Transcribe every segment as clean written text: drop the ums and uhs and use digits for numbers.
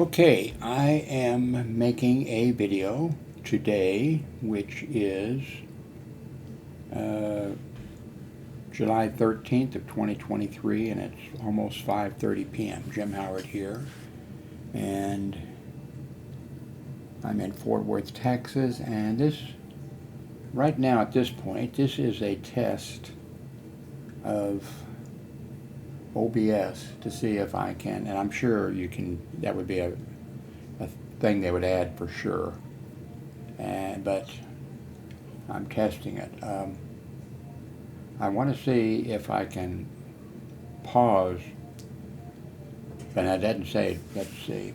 Okay, I am making a video today, which is uh, July 13th of 2023, and it's almost 5:30 p.m. Jim Howard here, and I'm in Fort Worth, Texas, and right now at this point, this is a test of OBS to see if I can, and I'm sure you can, that would be a thing they would add for sure, but I'm testing it. I want to see if I can pause, but I didn't say, let's see.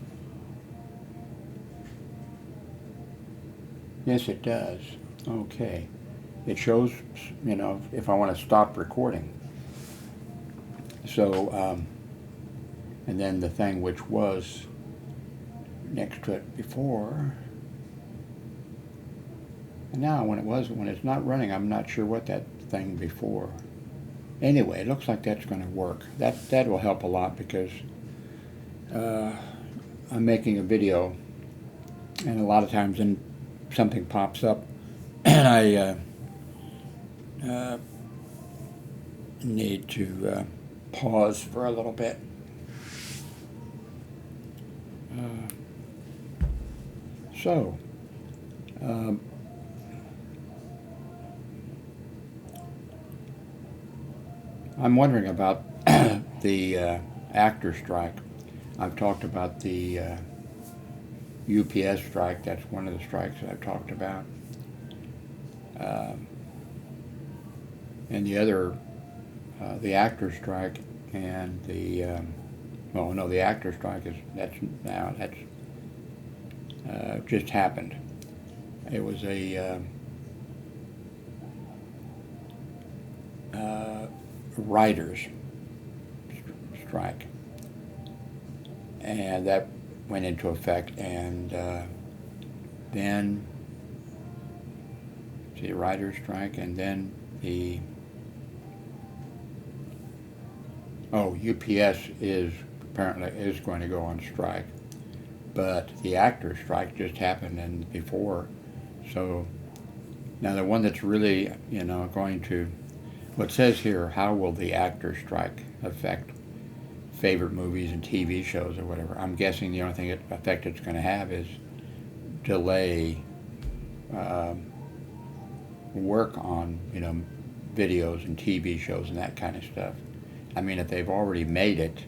Yes, it does. Okay. It shows, if I want to stop recording. So, and then the thing which was next to it before, and now when it's not running, I'm not sure what that thing before. Anyway, it looks like that's going to work. That will help a lot because I'm making a video, and a lot of times then something pops up, and I need to pause for a little bit. So, I'm wondering about the actor strike. I've talked about the UPS strike. That's one of the strikes that I've talked about. And the other, the actor strike and the, the actor strike that's just happened. It was a writers strike, and that went into effect, and then the writers strike, and then the UPS is apparently going to go on strike, but the actors strike just happened and before, so now the one that's really going to, what says here, how will the actors strike affect favorite movies and TV shows or whatever? I'm guessing the only thing effect it's going to have is delay work on videos and TV shows and that kind of stuff. I mean, if they've already made it,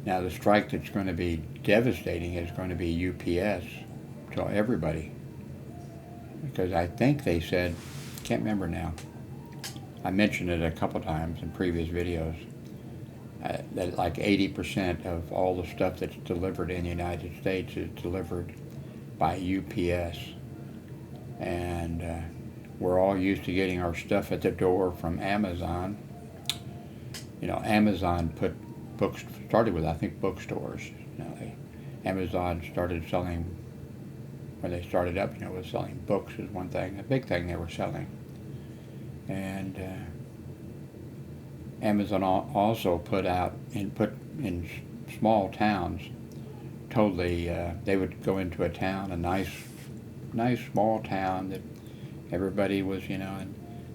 now the strike that's going to be devastating is going to be UPS to everybody, because I think they said, can't remember now, I mentioned it a couple times in previous videos, that like 80% of all the stuff that's delivered in the United States is delivered by UPS, and we're all used to getting our stuff at the door from Amazon. Amazon started with, I think, bookstores. Amazon started selling, when they started up, was selling books is one thing, a big thing they were selling. And Amazon also put in small towns, totally, they would go into a town, a nice small town that everybody was, and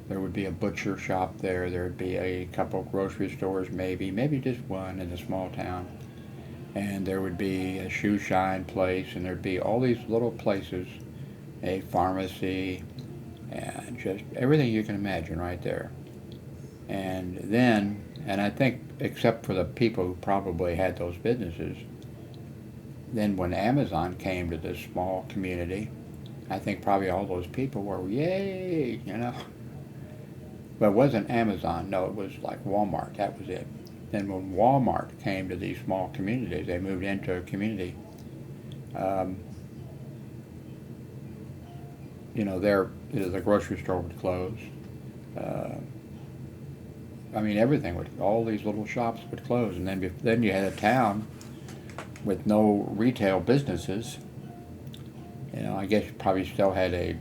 there would be a butcher shop there, there would be a couple grocery stores, maybe just one in the small town, and there would be a shoe shine place, and there'd be all these little places, a pharmacy, and just everything you can imagine right there. And then, and I think except for the people who probably had those businesses, then when Amazon came to this small community, I think probably all those people were, yay, But it wasn't Amazon, no, it was like Walmart, that was it. Then when Walmart came to these small communities, they moved into a community, the grocery store would close. I mean, everything would, all these little shops would close, and then you had a town with no retail businesses. I guess you probably still had a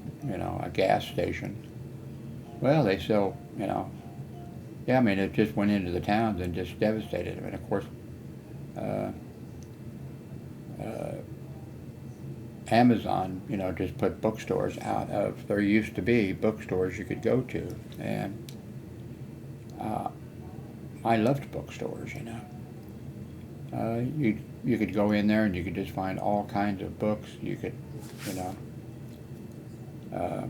gas station. Well, they still, yeah, I mean, it just went into the towns and just devastated them. And of course, uh, Amazon, just put bookstores out of. There used to be bookstores you could go to, and I loved bookstores. You could go in there and you could just find all kinds of books. You could, you know, uh,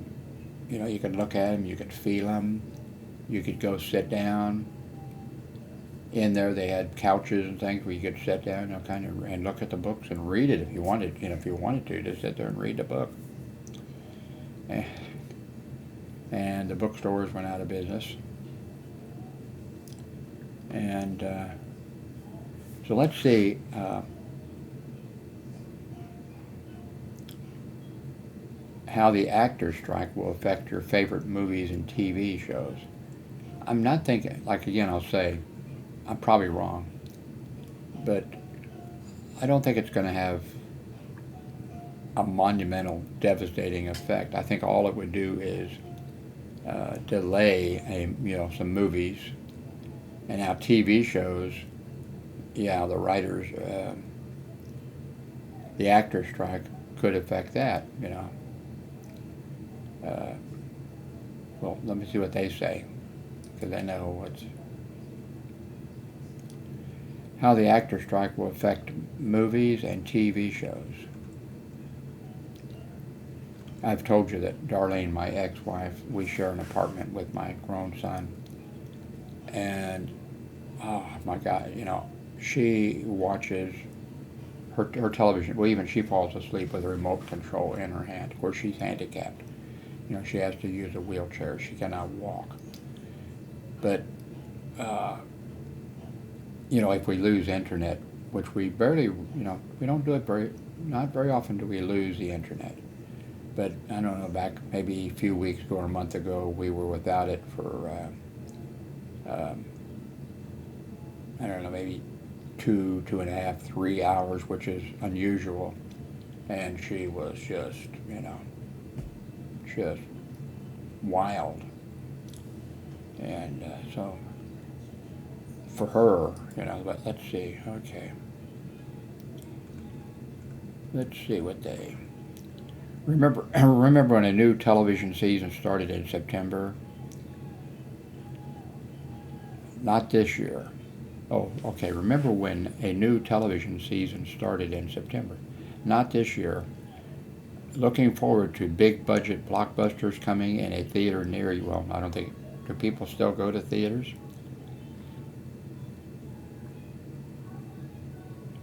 you could look at them, you could feel them, you could go sit down. In there, they had couches and things where you could sit down, kind of, and look at the books and read it if you wanted. If you wanted to, just sit there and read the book. And the bookstores went out of business. And so let's see. How the actors' strike will affect your favorite movies and TV shows. I'm not thinking, like again, I'll say, I'm probably wrong, but I don't think it's going to have a monumental, devastating effect. I think all it would do is delay some movies, and now TV shows. Yeah, the writers, the actors' strike could affect that. Well, let me see what they say, because I know what's. How the actor strike will affect movies and TV shows. I've told you that Darlene, my ex-wife, we share an apartment with my grown son. And, oh my God, she watches her television. Well, even she falls asleep with a remote control in her hand. Of course, she's handicapped. She has to use a wheelchair. She cannot walk. But, if we lose internet, which we barely, we don't do it not very often do we lose the internet. But I don't know, back maybe a few weeks ago or a month ago, we were without it for, I don't know, maybe 2.5, 3 hours, which is unusual. And she was just, just wild. And so for her, but let's see, okay. Let's see what they... Remember when a new television season started in September? Not this year. Oh, okay, remember when a new television season started in September? Not this year. Looking forward to big budget blockbusters coming in a theater near you. Well, I don't think, do people still go to theaters?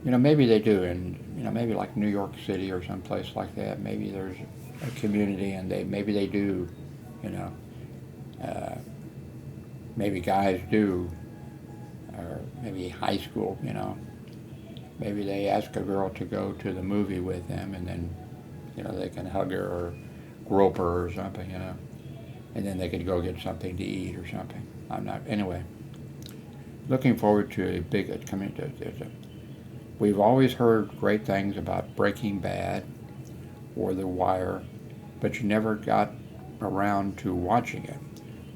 Maybe they do, and maybe like New York City or someplace like that. Maybe there's a community, and maybe they do, maybe guys do, or maybe high school, maybe they ask a girl to go to the movie with them, and then, they can hug her or grope her or something, and then they could go get something to eat or something. Anyway, looking forward to a big coming. We've always heard great things about Breaking Bad or The Wire, but you never got around to watching it.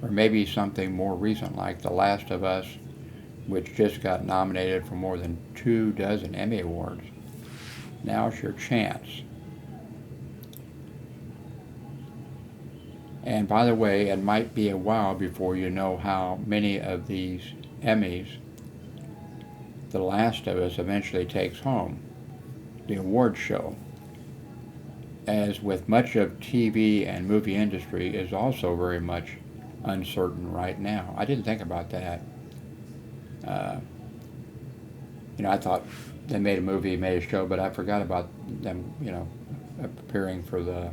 Or maybe something more recent like The Last of Us, which just got nominated for more than 24 Emmy Awards. Now's your chance. And by the way, it might be a while before you know how many of these Emmys The Last of Us eventually takes home, the award show. As with much of TV and movie industry is also very much uncertain right now. I didn't think about that. I thought they made a movie, made a show, but I forgot about them, appearing for the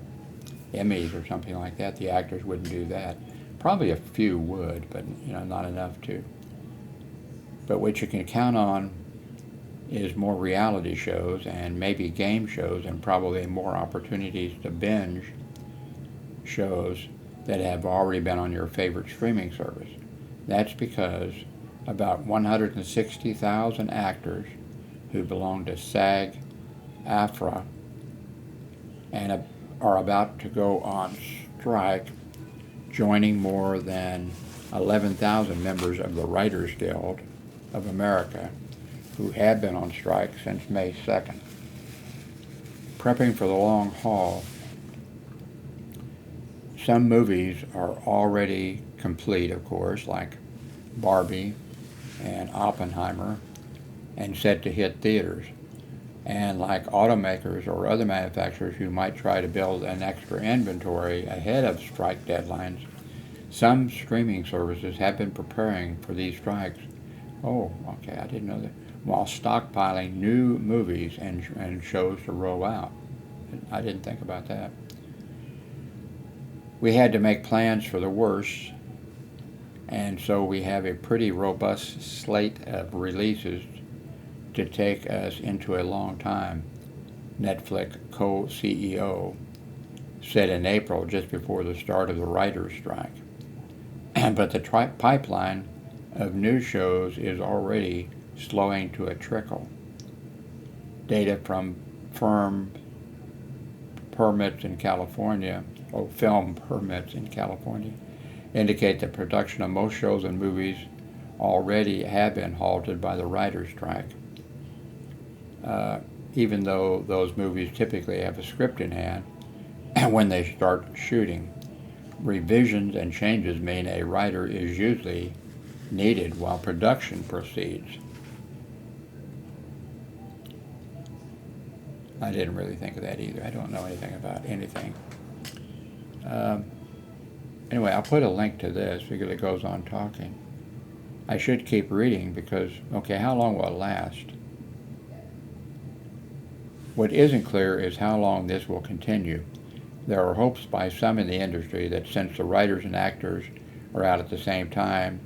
Emmys or something like that. The actors wouldn't do that. Probably a few would, but not enough to. But what you can count on is more reality shows and maybe game shows, and probably more opportunities to binge shows that have already been on your favorite streaming service. That's because about 160,000 actors who belong to SAG-AFTRA and are about to go on strike, joining more than 11,000 members of the Writers Guild of America, who had been on strike since May 2nd. Prepping for the long haul, some movies are already complete, of course, like Barbie and Oppenheimer, and set to hit theaters. And like automakers or other manufacturers who might try to build an extra inventory ahead of strike deadlines, some streaming services have been preparing for these strikes. Oh, okay, I didn't know that. While stockpiling new movies and shows to roll out. I didn't think about that. We had to make plans for the worst, and so we have a pretty robust slate of releases to take us into a long time, Netflix co-CEO said in April, just before the start of the writers' strike. But the pipeline of new shows is already slowing to a trickle. Data from film permits in California, indicate that production of most shows and movies already have been halted by the writers' strike. Even though those movies typically have a script in hand when they start shooting. Revisions and changes mean a writer is usually needed while production proceeds. I didn't really think of that either. I don't know anything about anything. Anyway, I'll put a link to this because it goes on talking. I should keep reading because, okay, how long will it last? What isn't clear is how long this will continue. There are hopes by some in the industry that since the writers and actors are out at the same time,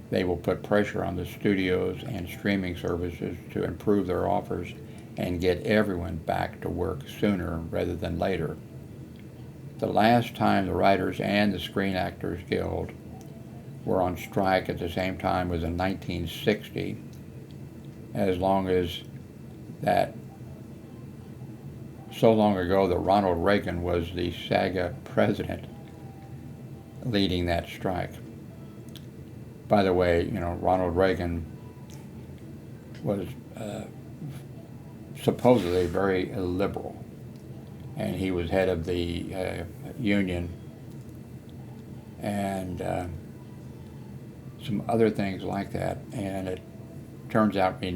they will put pressure on the studios and streaming services to improve their offers and get everyone back to work sooner rather than later. The last time the Writers and the Screen Actors Guild were on strike at the same time was in 1960, as long as that, so long ago that Ronald Reagan was the SAG-AFTRA president leading that strike. By the way, Ronald Reagan was supposedly very liberal, and he was head of the union and some other things like that. And it turns out we've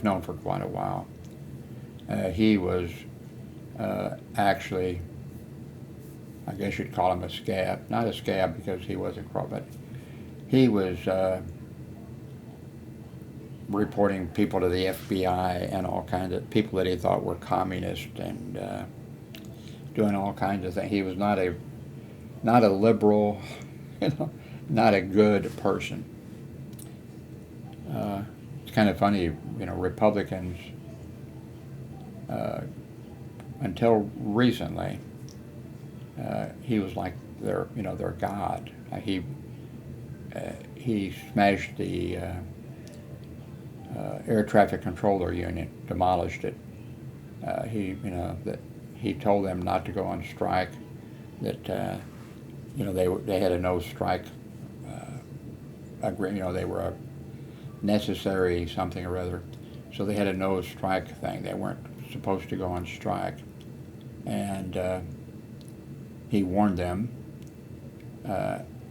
known for quite a while. He was actually, I guess you'd call him a scab. Not a scab because he wasn't, but he was reporting people to the FBI and all kinds of people that he thought were communist and doing all kinds of things. He was not a liberal, not a good person. It's kind of funny, Republicans, until recently, he was like their god. He smashed the air traffic controller unit, demolished it. He told them not to go on strike. That they had a no strike agreement. They were a necessary something or other, so they had a no strike thing. They weren't supposed to go on strike, and he warned them,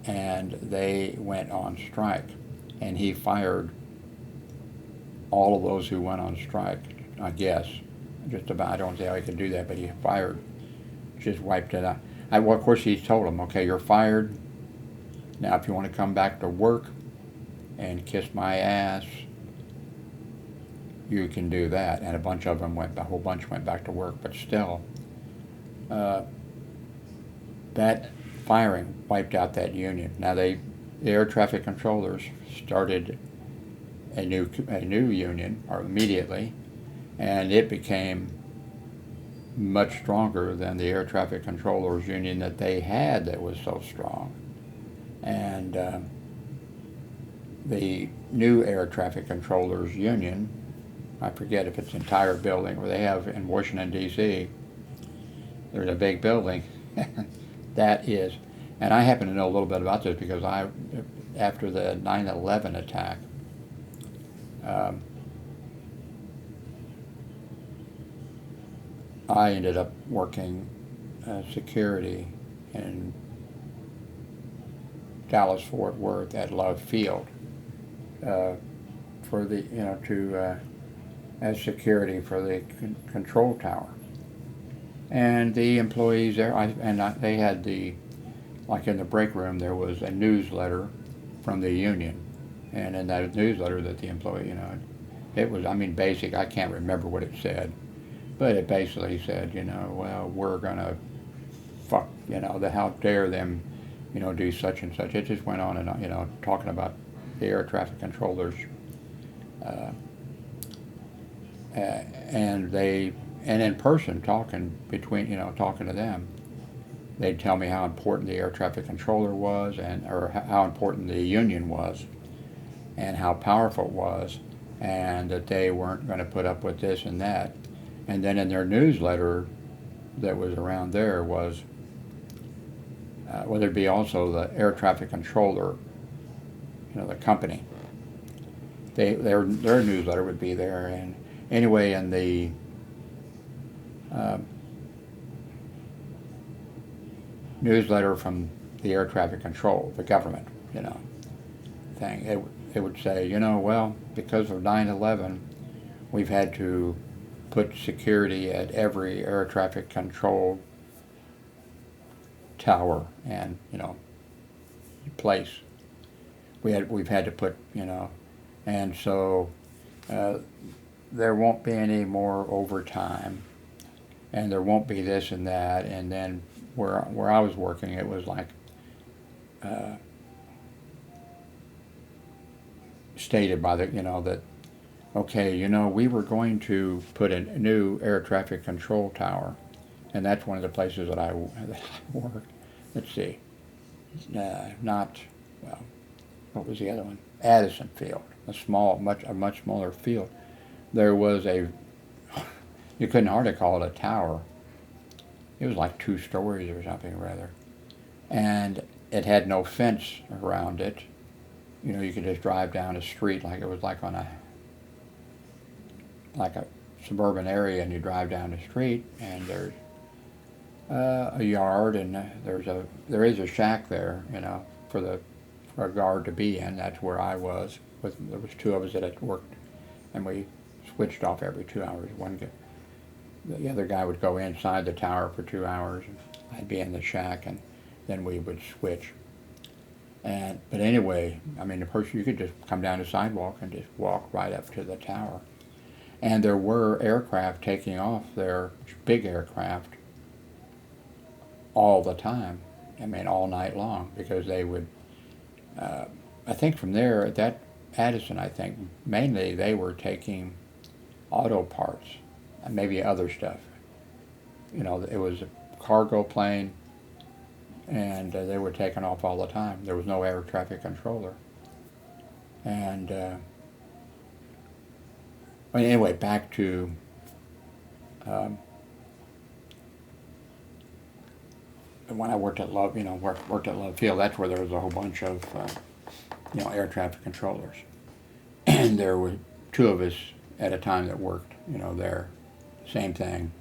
and they went on strike, and he fired all of those who went on strike, I guess. Just about, I don't see how he could do that, but he fired, just wiped it out. Well, of course, he told them, okay, you're fired. Now, if you want to come back to work and kiss my ass, you can do that. And a whole bunch went back to work, but still, that firing wiped out that union. Now, the air traffic controllers started a new union, or immediately, and it became much stronger than the air traffic controllers union that they had that was so strong. And the new air traffic controllers union, I forget if it's entire building, where they have in Washington, D.C., there's a big building. That is, and I happen to know a little bit about this because after the 9/11 attack, I ended up working security in Dallas Fort Worth at Love Field uh, for the to as security for the control tower. And the employees there, they had like in the break room, there was a newsletter from the union, and in that newsletter that the employee, it was, I mean, basic. I can't remember what it said, but it basically said, well, we're gonna fuck, how dare them, do such and such. It just went on and on, talking about the air traffic controllers, uh, and in person talking talking to them, they'd tell me how important the air traffic controller was, or how important the union was, and how powerful it was, and that they weren't going to put up with this and that. And then in their newsletter that was around there was, well, there'd be also the air traffic controller, the company. Their newsletter would be there, and anyway, in the newsletter from the air traffic control, the government, thing, it would say, well, because of 9/11, we've had to put security at every air traffic control tower and place. We've had to put and so there won't be any more overtime, and there won't be this and that. And then where I was working, it was like stated by the that, okay, we were going to put a new air traffic control tower, and that's one of the places that I worked. Let's see, not, well, what was the other one? Addison Field, a much smaller field. There was you couldn't hardly call it a tower. It was like 2 stories or something rather, and it had no fence around it. You could just drive down a street like it was like on a suburban area, and you drive down the street, and there's a yard, and there is a shack there, for a guard to be in. That's where I was. There was 2 of us that had worked, and we switched off every 2 hours. The other guy would go inside the tower for 2 hours, and I'd be in the shack, and then we would switch. But anyway, I mean, you could just come down the sidewalk and just walk right up to the tower. And there were aircraft taking off there, big aircraft, all the time. I mean, all night long, because they would, I think from there, at that Addison, I think, mainly they were taking auto parts, and maybe other stuff. It was a cargo plane, and they were taking off all the time. There was no air traffic controller. And anyway, back to when I worked at Love, worked at Love Field. That's where there was a whole bunch of air traffic controllers, and there were 2 of us at a time that worked there. Same thing.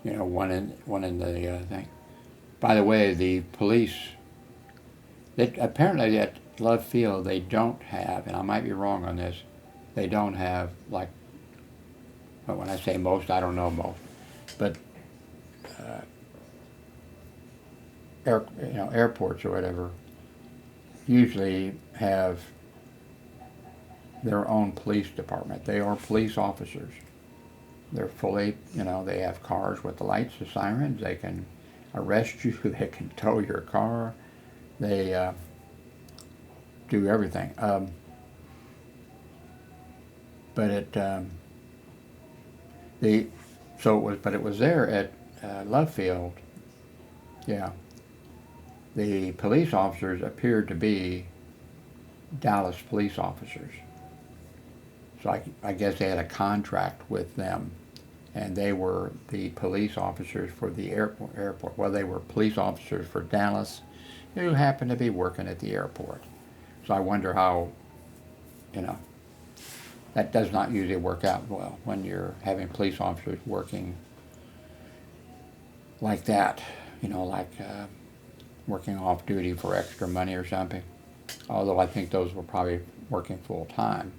One in the thing. By the way, the police, apparently at Love Field, they don't have, and I might be wrong on this, they don't have, like, but when I say most, I don't know most, but airports or whatever usually have their own police department. They are police officers. They're fully, they have cars with the lights, the sirens. They can arrest you. They can tow your car. They do everything. But it was there at Love Field. Yeah. The police officers appeared to be Dallas police officers. So I guess they had a contract with them, and they were the police officers for the airport. Well, they were police officers for Dallas who happened to be working at the airport. So I wonder how, that does not usually work out well when you're having police officers working like that, like working off duty for extra money or something. Although I think those were probably working full time.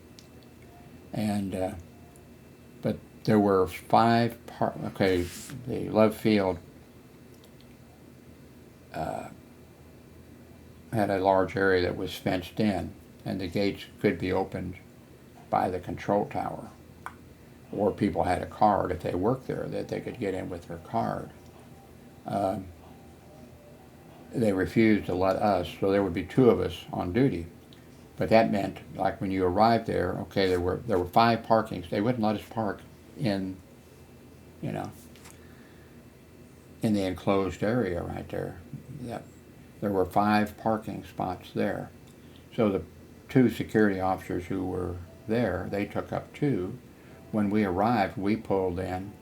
And but there were okay, the Love Field had a large area that was fenced in, and the gates could be opened by the control tower. Or people had a card if they worked there that they could get in with their card. They refused to let us, so there would be two of us on duty. But that meant, like when you arrived there, okay, there were 5 parkings. They wouldn't let us park in, in the enclosed area right there. There were 5 parking spots there. So the 2 security officers who were there, they took up 2. When we arrived, we pulled in,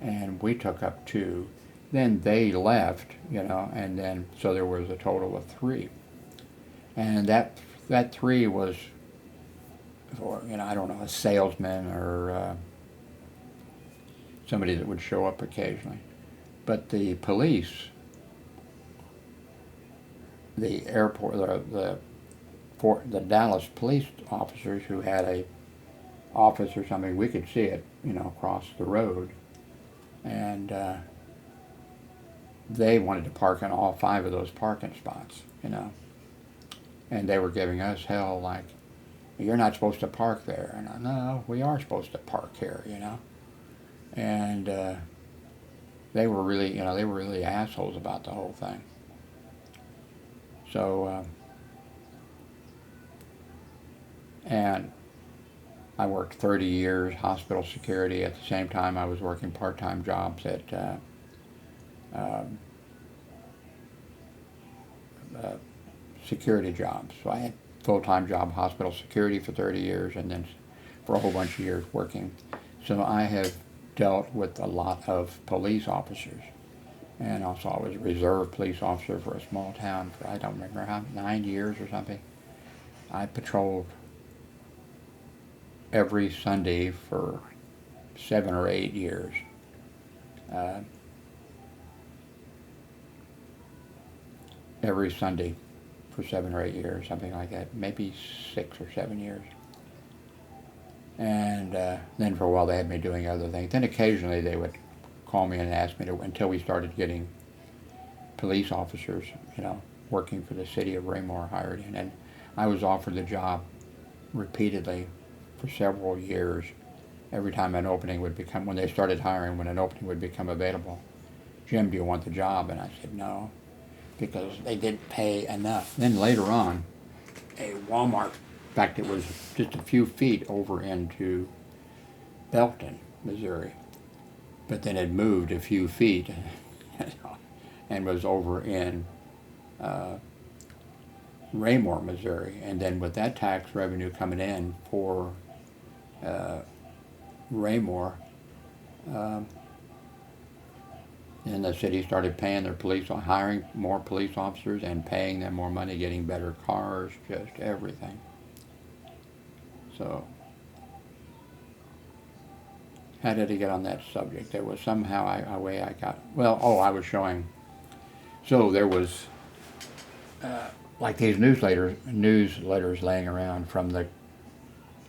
and we took up 2. Then they left, and then so there was a total of 3. And that 3 was for, I don't know, a salesman or somebody that would show up occasionally. But the police, the airport, the Dallas police officers who had a office or something, we could see it, across the road, and they wanted to park in all 5 of those parking spots, and they were giving us hell, like, you're not supposed to park there, and no, we are supposed to park here, and they were really assholes about the whole thing. So, and I worked 30 years hospital security. At the same time, I was working part-time jobs at security jobs. So I had full-time job hospital security for 30 years, and then for a whole bunch of years working. So I have dealt with a lot of police officers. And also I was a reserve police officer for a small town for, I don't remember how, 9 years or something. I patrolled every Sunday for 7 or 8 years. Every Sunday for 7 or 8 years, something like that, maybe 6 or 7 years. And then for a while they had me doing other things. Then occasionally they would call me and ask me to, until we started getting police officers, working for the city of Raymore hired in. And I was offered the job repeatedly for several years. Every time an opening would become, when they started hiring, when an opening would become available, Jim, do you want the job? And I said no, because they didn't pay enough. Then later on, a Walmart, in fact it was just a few feet over into Belton, Missouri, but then it moved a few feet and was over in Raymore, Missouri. And then with that tax revenue coming in for Raymore, and the city started paying their police, hiring more police officers and paying them more money, getting better cars, just everything. So, how did I get on that subject? There was somehow a way I got, I was showing, so there was like these newsletters laying around from the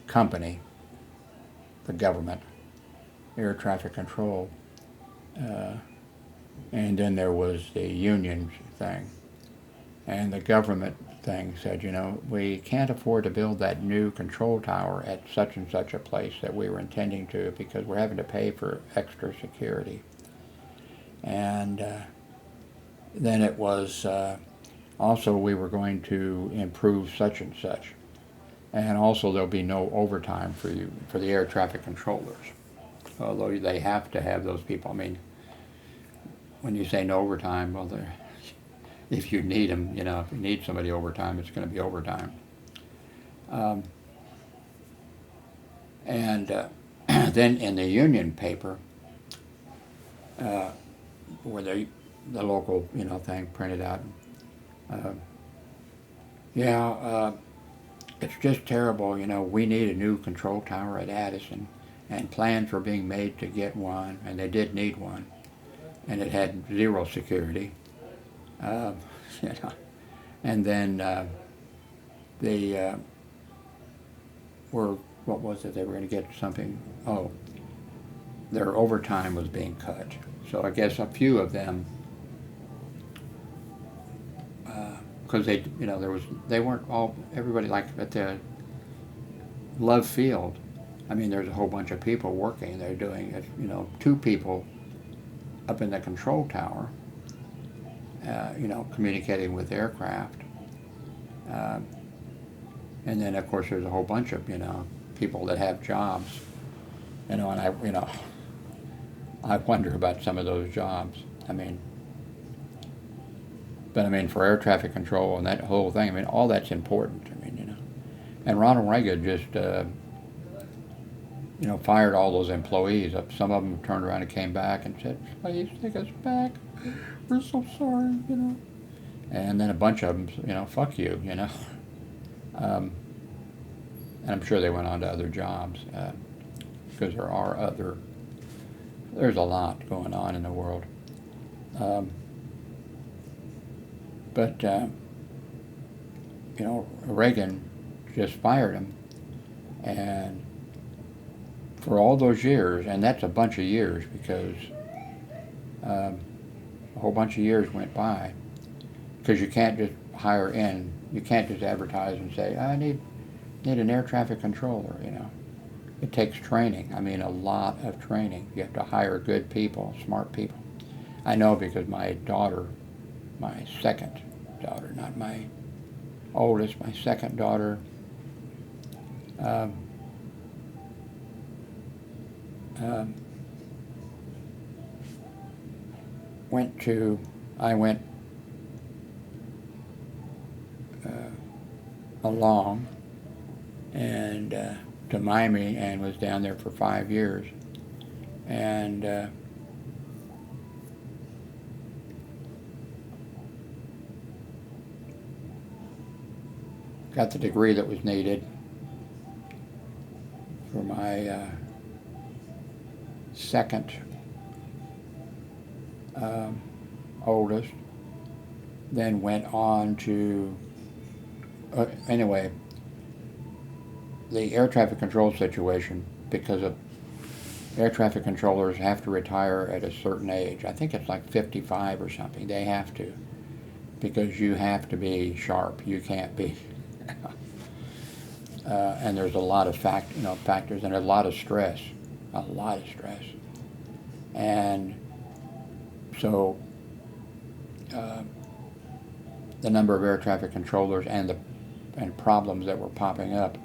company, the government, air traffic control, and then there was the union thing. And the government thing said, we can't afford to build that new control tower at such and such a place that we were intending to, because we're having to pay for extra security. And then it was also we were going to improve such and such. And also there'll be no overtime for the air traffic controllers. Although they have to have those people. I mean, when you say no overtime, well, if you need them, if you need somebody overtime, it's going to be overtime. And then in the union paper, where the local, thing printed out, it's just terrible, we need a new control tower at Addison, and plans were being made to get one, and they did need one. and it had zero security. Uh, you know, and then they were, what was it? They were going to get something. Oh, their overtime was being cut. So I guess a few of them, because they, they weren't all, everybody, like at the Love Field, I mean, there's a whole bunch of people working. They're doing it, 2 people up in the control tower, communicating with aircraft. And then, of course, there's a whole bunch of, people that have jobs, and I wonder about some of those jobs. But for air traffic control and that whole thing, all that's important. And Ronald Reagan just, fired all those employees. Some of them turned around and came back and said, "Please take us back. We're so sorry," And then a bunch of them, "Fuck you," And I'm sure they went on to other jobs, because there's a lot going on in the world. But Reagan just fired him, and for all those years, and that's a bunch of years, because a whole bunch of years went by, because you can't just hire in, you can't just advertise and say, "I need an air traffic controller," It takes training. A lot of training. You have to hire good people, smart people. I know, because my daughter, my second daughter, not my oldest, my second daughter, I went along and to Miami, and was down there for 5 years, and got the degree that was needed for my second oldest. Then went on to anyway, the air traffic control situation, because of air traffic controllers have to retire at a certain age. I think it's like 55 or something. They have to, because you have to be sharp. You can't be. And there's a lot of factors, and a lot of stress, and so the number of air traffic controllers and problems that were popping up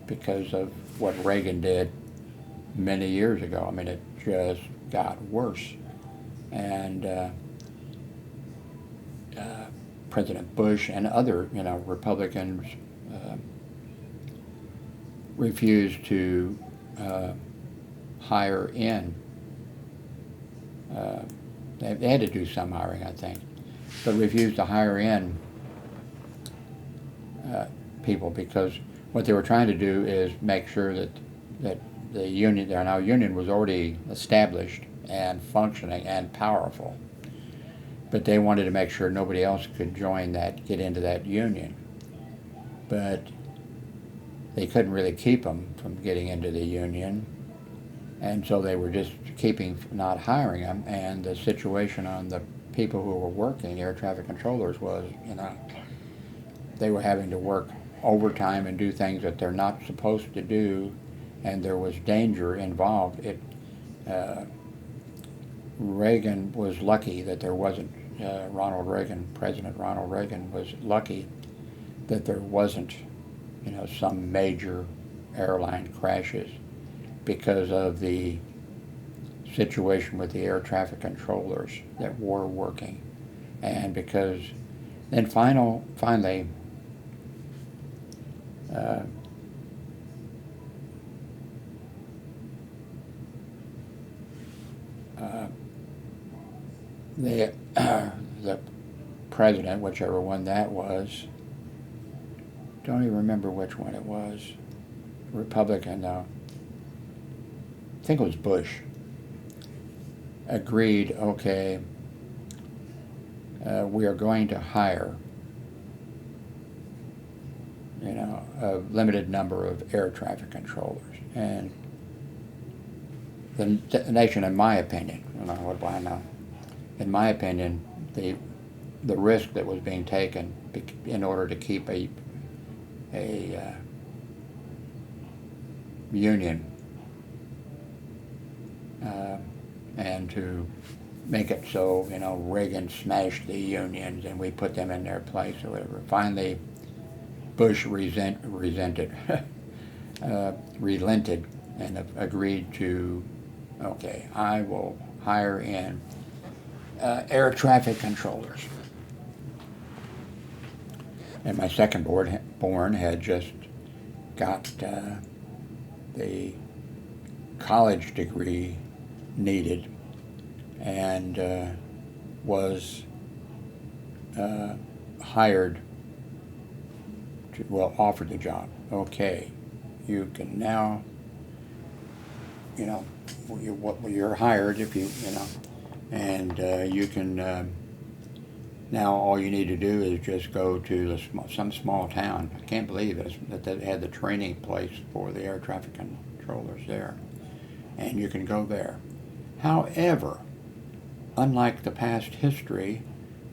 because of what Reagan did many years ago. It just got worse, and President Bush and other Republicans refused to hire in. They had to do some hiring, I think, but refused to hire in people, because what they were trying to do is make sure that the union, our union, was already established and functioning and powerful, but they wanted to make sure nobody else could get into that union. But they couldn't really keep them from getting into the union, and so they were just not hiring them. And the situation on the people who were working, air traffic controllers, was, they were having to work overtime and do things that they're not supposed to do, and there was danger involved. Reagan was lucky that there wasn't, President Ronald Reagan was lucky that there wasn't, some major airline crashes, because of the situation with the air traffic controllers that were working. And because then finally the president, whichever one that was, don't even remember which one it was, Republican though, I think it was Bush. agreed, okay, we are going to hire, a limited number of air traffic controllers. And the nation, in my opinion, what do I know? In my opinion, the risk that was being taken in order to keep a union and to make it so, Reagan smashed the unions and we put them in their place or whatever. Finally, Bush relented and agreed to, okay, I will hire in air traffic controllers. And my second born had just got the college degree needed and was hired offered the job. Okay, you can now, you're hired if and you can, now all you need to do is just go to some small town. I can't believe that they had the training place for the air traffic controllers there. And you can go there. However, unlike the past history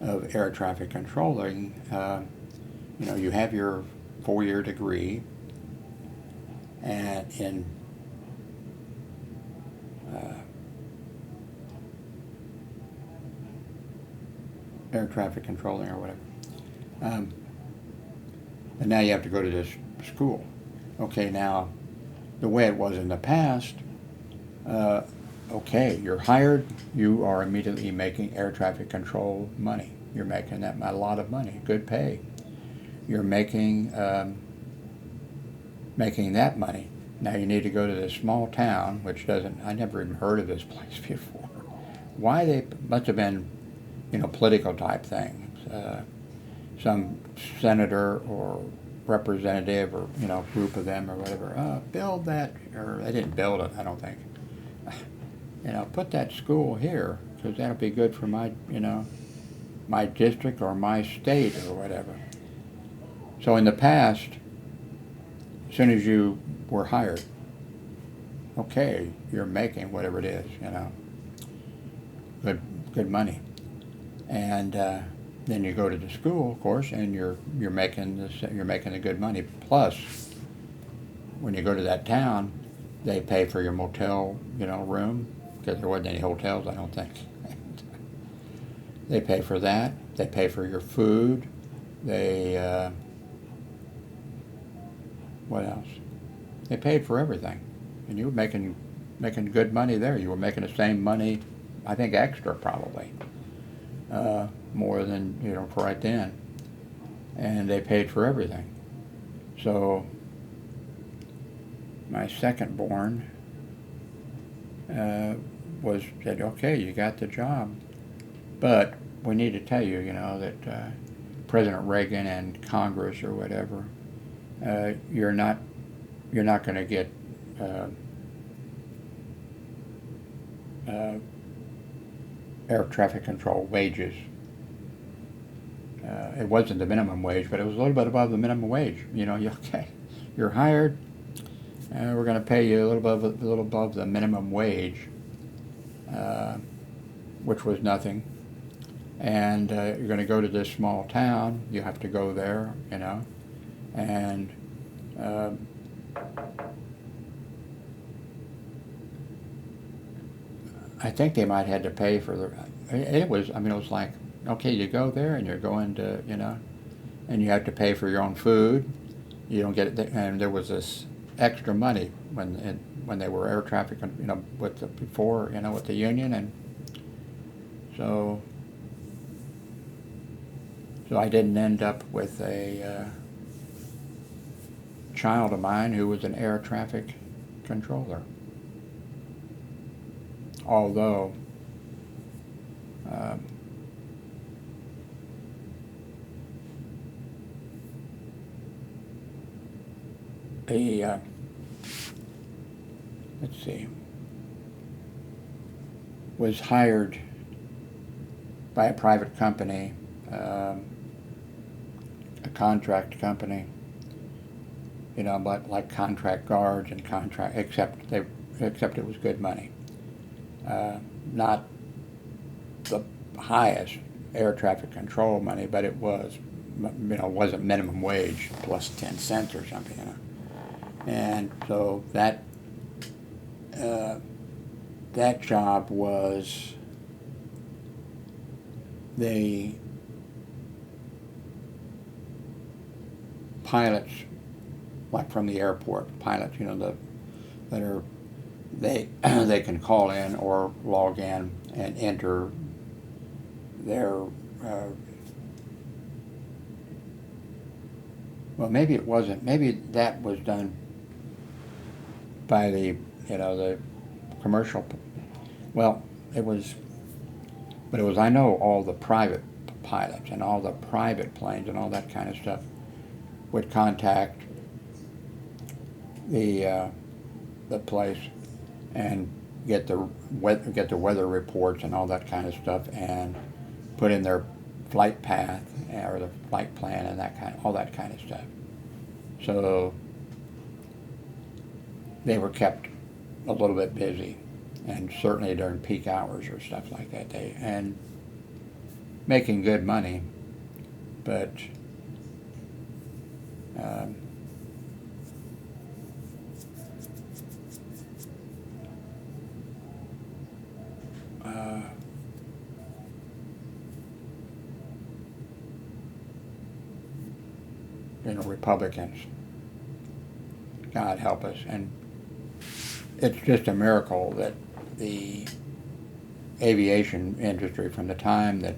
of air traffic controlling, you have your 4-year degree and in air traffic controlling or whatever. And now you have to go to this school. Okay, now the way it was in the past, okay, you're hired, you are immediately making air traffic control money. You're making a lot of money, good pay. You're making that money. Now you need to go to this small town, which I never even heard of this place before. Why they must have been, political type things. Some senator or representative or, group of them or whatever, build that, or they didn't build it, I don't think. Put that school here, because that'll be good for my, my district or my state or whatever. So in the past, as soon as you were hired, okay, you're making whatever it is, good money. And then you go to the school, of course, and you're making the good money. Plus, when you go to that town, they pay for your motel, room, because there wasn't any hotels, I don't think. They pay for that. They pay for your food. They what else? They paid for everything, and you were making good money there. You were making the same money, I think, extra probably. More than, for right then. And they paid for everything. So my second born said, okay, you got the job. But we need to tell you, that President Reagan and Congress or whatever, you're not going to get air traffic control wages. It wasn't the minimum wage, but it was a little bit above the minimum wage. Okay, you're hired, we're going to pay you a little above the minimum wage, which was nothing. And you're going to go to this small town. You have to go there, and I think they might have had to pay for it was like, okay, you go there and you're going to, and you have to pay for your own food. You don't get it, and there was this extra money when they were air traffic, with the union, and so I didn't end up with a child of mine who was an air traffic controller. Although let's see, was hired by a private company, a contract company, but like contract guards and except it was good money. Not the highest air traffic control money, but it was, wasn't minimum wage plus 10 cents or something, And so that job was the pilots, like from the airport, pilots, they can call in or log in and enter their well, maybe it wasn't. Maybe that was done by the commercial. Well, it was, but it was. I know all the private pilots and all the private planes and all that kind of stuff would contact the place and get the weather reports and all that kind of stuff and put in their flight path or the flight plan and all that kind of stuff. So they were kept a little bit busy, and certainly during peak hours or stuff like that. And making good money, but Republicans, God help us, and it's just a miracle that the aviation industry, from the time that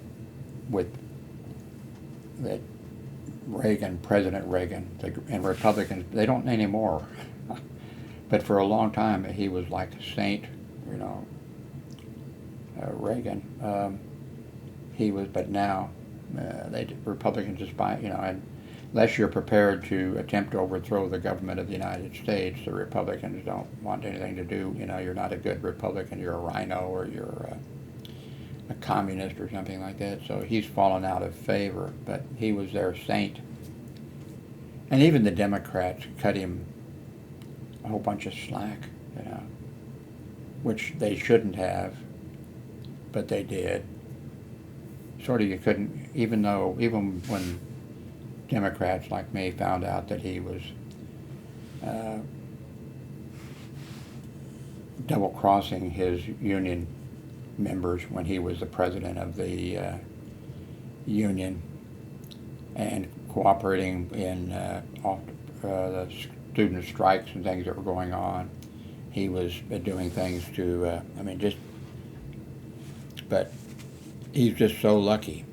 President Reagan, and Republicans, they don't anymore, but for a long time he was like a saint, Reagan. He was, but now Republicans despise, and unless you're prepared to attempt to overthrow the government of the United States, the Republicans don't want anything to do. You're not a good Republican. You're a rhino, or you're a communist or something like that. So he's fallen out of favor, but he was their saint. And even the Democrats cut him a whole bunch of slack, which they shouldn't have, but they did. Sort of, you couldn't, even when Democrats like me found out that he was double-crossing his union members when he was the president of the union and cooperating in the student strikes and things that were going on. He was doing things to, but he's just so lucky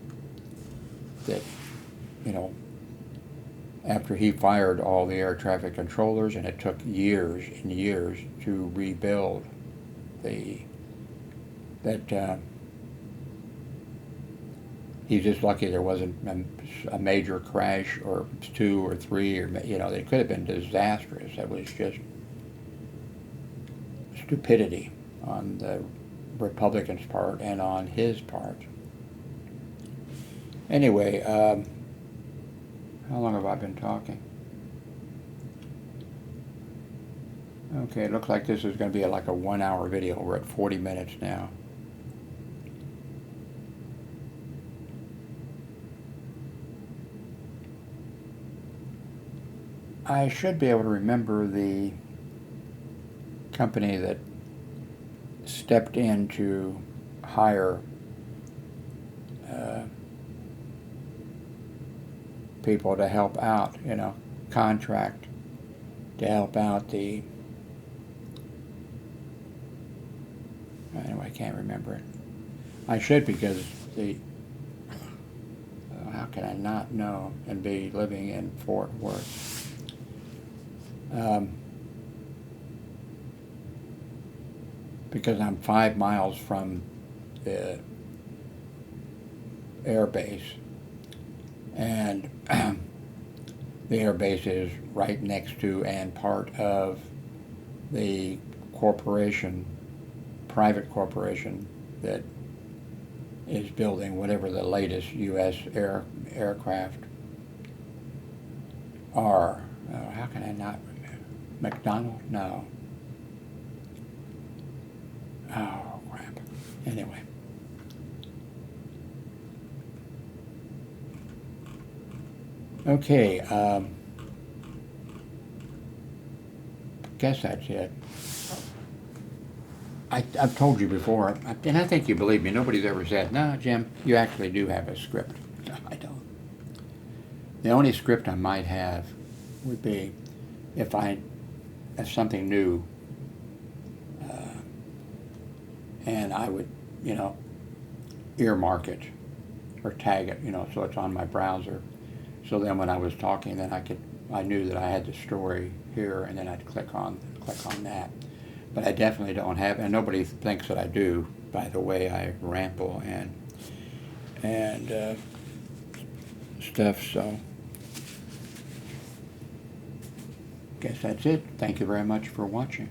that, after he fired all the air traffic controllers, and it took years and years to rebuild he's just lucky there wasn't a major crash or two or three, or they could have been disastrous. That was just stupidity on the Republicans' part and on his part. Anyway, how long have I been talking? Okay, it looks like this is going to be like a 1-hour video. We're at 40 minutes now. I should be able to remember the company that stepped in to hire people to help out, contract to help out the, anyway, I can't remember it. I should, because how can I not know and be living in Fort Worth? Because I'm 5 miles from the air base, and the air base is right next to and part of the corporation, private corporation, that is building whatever the latest U.S. aircraft are. How can I not remember? McDonald? No. Oh, crap. Anyway. Okay, guess that's it. I've told you before, and I think you believe me, nobody's ever said, no, Jim, you actually do have a script. No, I don't. The only script I might have would be if something new, and I would, earmark it or tag it, so it's on my browser. So then when I was talking, then I knew that I had the story here, and then I'd click on that. But I definitely don't have, and nobody thinks that I do, by the way I ramble and stuff. So guess that's it. Thank you very much for watching.